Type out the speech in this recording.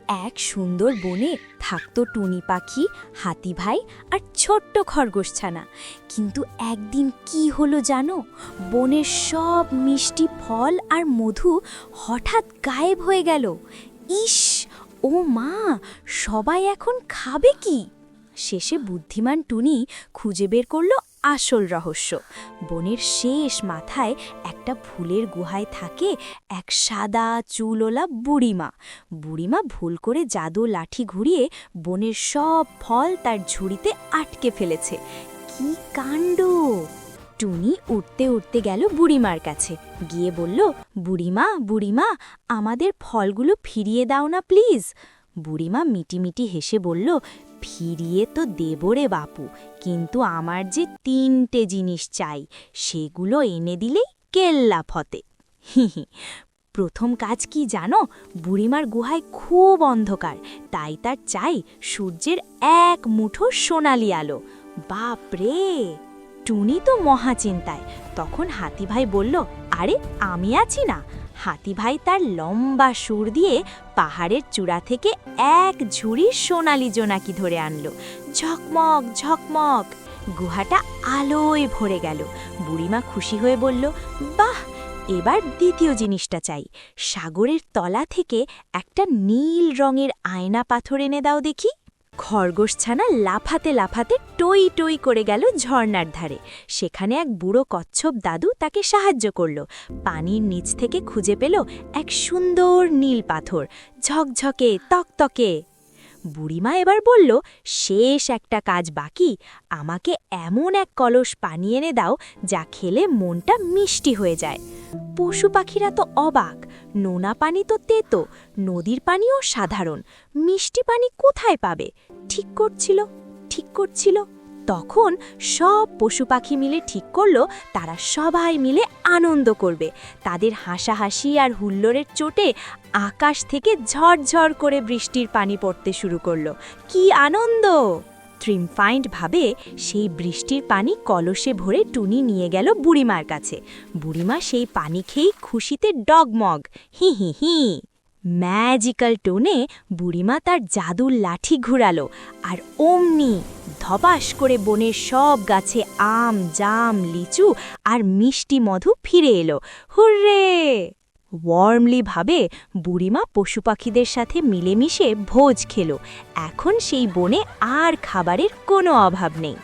এক সুন্দর বনে থাকতো টুনি পাখি, হাতি ভাই আর ছোট্ট খরগোশছানা। কিন্তু একদিন কি হলো জানো? বনের সব মিষ্টি ফল আর মধু হঠাৎ গায়েব হয়ে গেল। ইস, ও মা, সবাই এখন খাবে কি? শেষে বুদ্ধিমান টুনি খুঁজে বের করলো আসল রহস্য। বনের শেষ মাথায় একটা ফুলের গুহায় থাকে এক সাদা চুলওলা বুড়িমা। বুড়িমা ভুল করে জাদু লাঠি ঘুরিয়ে বনের সব ফল তার ঝুড়িতে আটকে ফেলেছে। কি কাণ্ড! টুনি উঠতে উঠতে গেল বুড়িমার কাছে, গিয়ে বলল, বুড়িমা বুড়িমা, আমাদের ফলগুলো ফিরিয়ে দাও না প্লিজ। বুড়িমা মিটিমিটি হেসে বলল, ফিরিয়ে তো দেব রে বাপু, কিন্তু আমার যে 3টে জিনিস চাই, সেগুলো এনে দিলেই কেল্লা ফতে। হি। প্রথম কাজ কি জানো? বুড়িমার গুহায় খুব অন্ধকার, তাই তার চাই সূর্যের এক মুঠো সোনালি আলো। বাপরে! টুনি তো মহা চিন্তায়। তখন হাতি ভাই বলল, আরে আমি আছি না। হাতি ভাই তার লম্বা সুর দিয়ে পাহাড়ের চূড়া থেকে এক ঝুড়ি সোনালি জোনাকি ধরে আনলো। ঝকমক ঝকমক গুহাটা আলোয় ভরে গেল। বুড়িমা খুশি হয়ে বলল, বাহ, এবার দ্বিতীয় জিনিসটা চাই। সাগরের তলা থেকে একটা নীল রঙের আয়না পাথর এনে দাও দেখি। খরগোশছানা লাফাতে লাফাতে টই টই করে গেল ঝর্ণার ধারে। সেখানে এক বুড়ো কচ্ছপ দাদু তাকে সাহায্য করল। পানির নিচ থেকে খুঁজে পেল এক সুন্দর নীল পাথর, ঝকঝকে তকতকে। বুড়িমা এবার বলল, শেষ একটা কাজ বাকি। আমাকে এমন এক কলস পানি এনে দাও যা খেলে মনটা মিষ্টি হয়ে যায়। পশু পাখিরা তো অবাক। নোনা পানি তো তেতো, নদীর পানিও সাধারণ, মিষ্টি পানি কোথায় পাবে? ঠিক করছিল। তখন সব পশু পাখি মিলে ঠিক করলো তারা সবাই মিলে আনন্দ করবে। তাদের হাসাহাসি আর হুল্লোড়ের চোটে আকাশ থেকে ঝরঝর করে বৃষ্টির পানি পড়তে শুরু করলো। কি আনন্দ! ট্রিমফাইন্ড ভাবে সেই বৃষ্টির পানি কলসে ভরে টুনি নিয়ে গেল বুড়িমার কাছে। বুড়িমা সেই পানি খেয়েই খুশিতে ডগমগ। হি। ম্যাজিক্যাল টোনে বুড়িমা তার জাদুর লাঠি ঘুরালো, আর অমনি ধপাস করে বনের সব গাছে আম, জাম, লিচু আর মিষ্টি মধু ফিরে এলো। হুররে! ওয়ার্মলি ভাবে বুড়িমা পশু পাখিদের সাথে মিলেমিশে ভোজ খেল। এখন সেই বনে আর খাবারের কোনো অভাব নেই।